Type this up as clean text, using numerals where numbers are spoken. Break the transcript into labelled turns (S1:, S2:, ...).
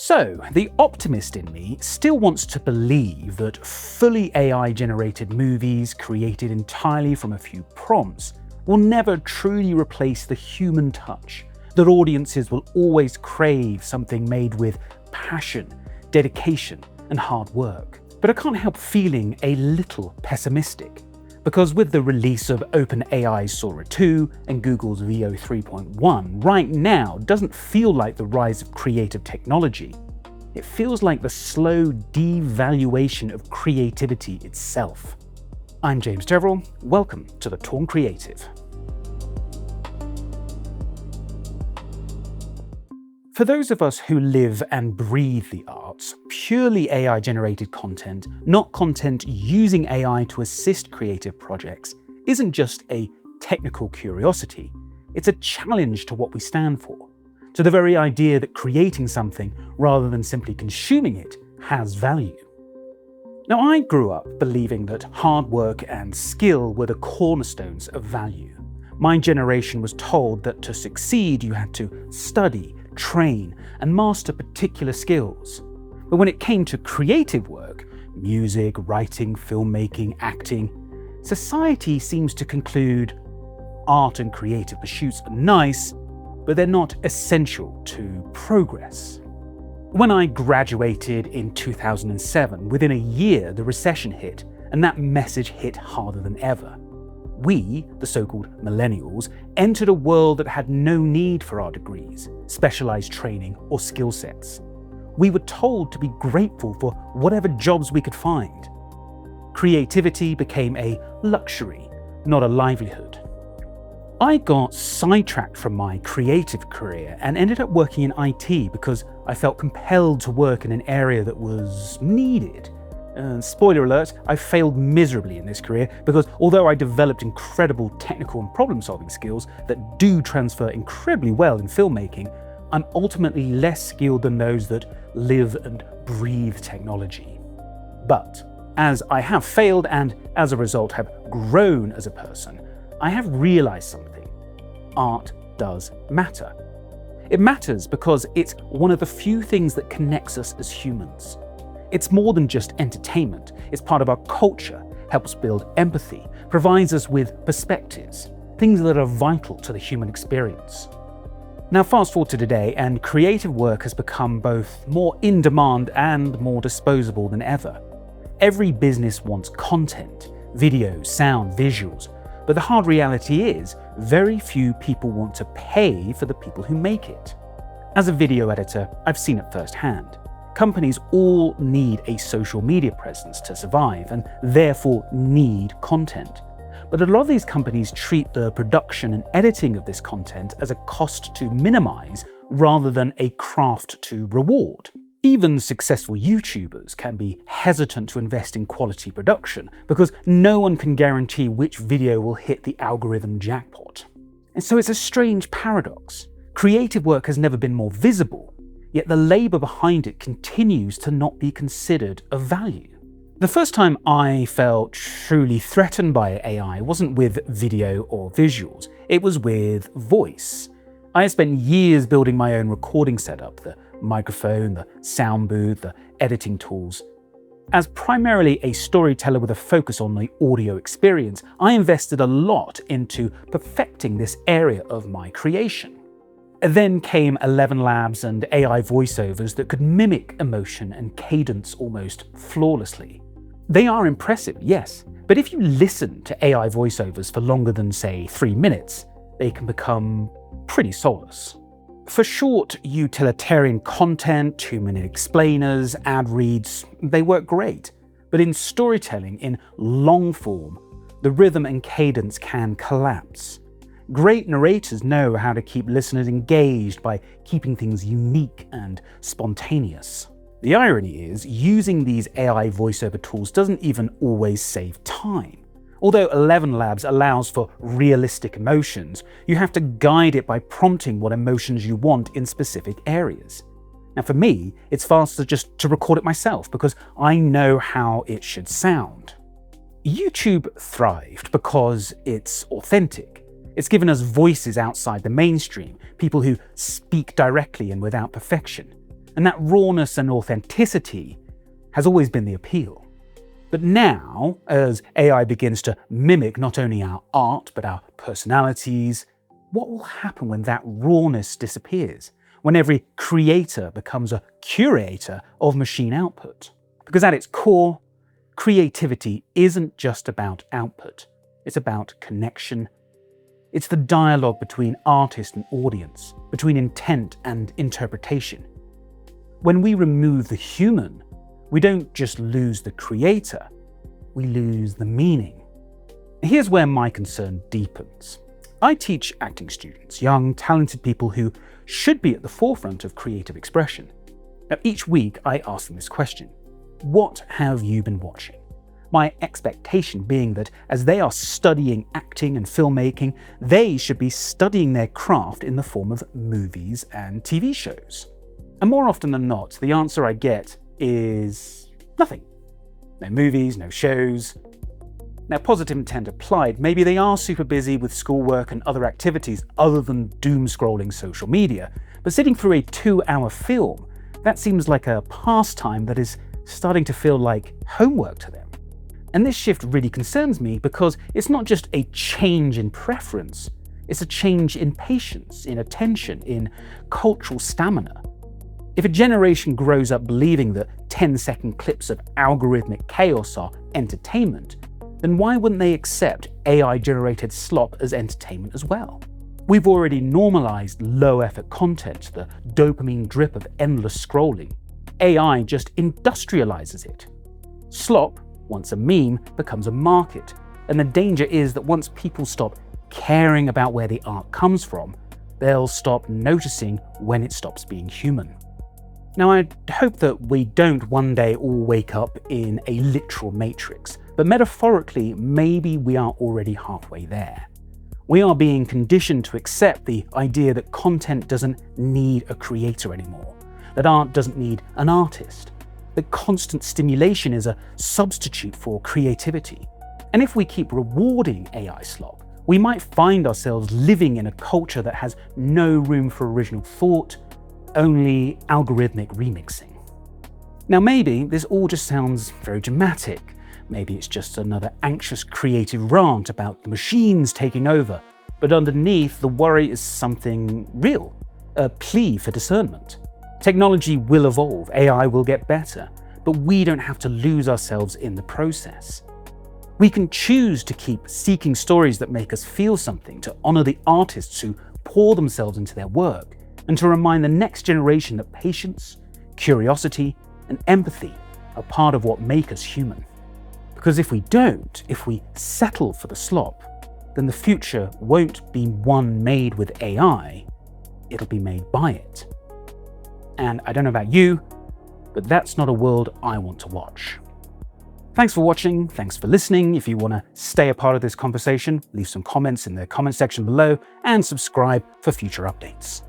S1: So, the optimist in me still wants to believe that fully AI-generated movies created entirely from a few prompts will never truly replace the human touch, that audiences will always crave something made with passion, dedication, and hard work. But I can't help feeling a little pessimistic, because with the release of OpenAI's Sora 2 and Google's Veo 3.1, right now doesn't feel like the rise of creative technology. It feels like the slow devaluation of creativity itself. I'm James Deverell, welcome to The Torn Creative. For those of us who live and breathe the arts, purely AI-generated content, not content using AI to assist creative projects, isn't just a technical curiosity, it's a challenge to what we stand for, to the very idea that creating something, rather than simply consuming it, has value. Now, I grew up believing that hard work and skill were the cornerstones of value. My generation was told that to succeed you had to study, train, and master particular skills. But when it came to creative work, music, writing, filmmaking, acting, society seems to conclude art and creative pursuits are nice, but they're not essential to progress. When I graduated in 2007, within a year the recession hit, and that message hit harder than ever. We, the so-called millennials, entered a world that had no need for our degrees, specialized training, or skill sets. We were told to be grateful for whatever jobs we could find. Creativity became a luxury, not a livelihood. I got sidetracked from my creative career and ended up working in IT because I felt compelled to work in an area that was needed. Spoiler alert, I failed miserably in this career because although I developed incredible technical and problem-solving skills that do transfer incredibly well in filmmaking, I'm ultimately less skilled than those that live and breathe technology. But as I have failed and as a result have grown as a person, I have realized something. Art does matter. It matters because it's one of the few things that connects us as humans. It's more than just entertainment, it's part of our culture, helps build empathy, provides us with perspectives, things that are vital to the human experience. Now fast forward to today, and creative work has become both more in demand and more disposable than ever. Every business wants content, video, sound, visuals, but the hard reality is, very few people want to pay for the people who make it. As a video editor, I've seen it firsthand. Companies all need a social media presence to survive and therefore need content. But a lot of these companies treat the production and editing of this content as a cost to minimize rather than a craft to reward. Even successful YouTubers can be hesitant to invest in quality production because no one can guarantee which video will hit the algorithm jackpot. And so it's a strange paradox. Creative work has never been more visible, yet the labor behind it continues to not be considered of value. The first time I felt truly threatened by AI wasn't with video or visuals, it was with voice. I had spent years building my own recording setup, the microphone, the sound booth, the editing tools. As primarily a storyteller with a focus on the audio experience, I invested a lot into perfecting this area of my creation. Then came 11 Labs and AI voiceovers that could mimic emotion and cadence almost flawlessly. They are impressive, yes, but if you listen to AI voiceovers for longer than, say, 3 minutes, they can become pretty soulless. For short, utilitarian content, 2-minute explainers, ad reads, they work great. But in storytelling, in long form, the rhythm and cadence can collapse. Great narrators know how to keep listeners engaged by keeping things unique and spontaneous. The irony is, using these AI voiceover tools doesn't even always save time. Although 11 Labs allows for realistic emotions, you have to guide it by prompting what emotions you want in specific areas. Now for me, it's faster just to record it myself because I know how it should sound. YouTube thrived because it's authentic. It's given us voices outside the mainstream, people who speak directly and without perfection. And that rawness and authenticity has always been the appeal. But now, as AI begins to mimic not only our art, but our personalities, what will happen when that rawness disappears? When every creator becomes a curator of machine output? Because at its core, creativity isn't just about output. It's about connection. It's the dialogue between artist and audience, between intent and interpretation. When we remove the human, we don't just lose the creator, we lose the meaning. Here's where my concern deepens. I teach acting students, young, talented people who should be at the forefront of creative expression. Now, each week I ask them this question: what have you been watching? My expectation being that as they are studying acting and filmmaking, they should be studying their craft in the form of movies and TV shows. And more often than not, the answer I get is nothing. No movies, no shows. Now, positive intent applied, maybe they are super busy with schoolwork and other activities other than doom-scrolling social media, but sitting through a 2-hour film, that seems like a pastime that is starting to feel like homework to them. And this shift really concerns me because it's not just a change in preference, it's a change in patience, in attention, in cultural stamina. If a generation grows up believing that 10-second clips of algorithmic chaos are entertainment, then why wouldn't they accept AI-generated slop as entertainment as well? We've already normalized low-effort content, the dopamine drip of endless scrolling. AI just industrializes it. Slop, once a meme, becomes a market, and the danger is that once people stop caring about where the art comes from, they'll stop noticing when it stops being human. Now, I hope that we don't one day all wake up in a literal matrix, but metaphorically, maybe we are already halfway there. We are being conditioned to accept the idea that content doesn't need a creator anymore, that art doesn't need an artist, that constant stimulation is a substitute for creativity. And if we keep rewarding AI slop, we might find ourselves living in a culture that has no room for original thought, only algorithmic remixing. Now, maybe this all just sounds very dramatic. Maybe it's just another anxious creative rant about the machines taking over. But underneath, the worry is something real, a plea for discernment. Technology will evolve, AI will get better, but we don't have to lose ourselves in the process. We can choose to keep seeking stories that make us feel something, to honor the artists who pour themselves into their work, and to remind the next generation that patience, curiosity, and empathy are part of what make us human. Because if we don't, if we settle for the slop, then the future won't be one made with AI, it'll be made by it. And I don't know about you, but that's not a world I want to watch. Thanks for watching, thanks for listening. If you want to stay a part of this conversation, leave some comments in the comment section below and subscribe for future updates.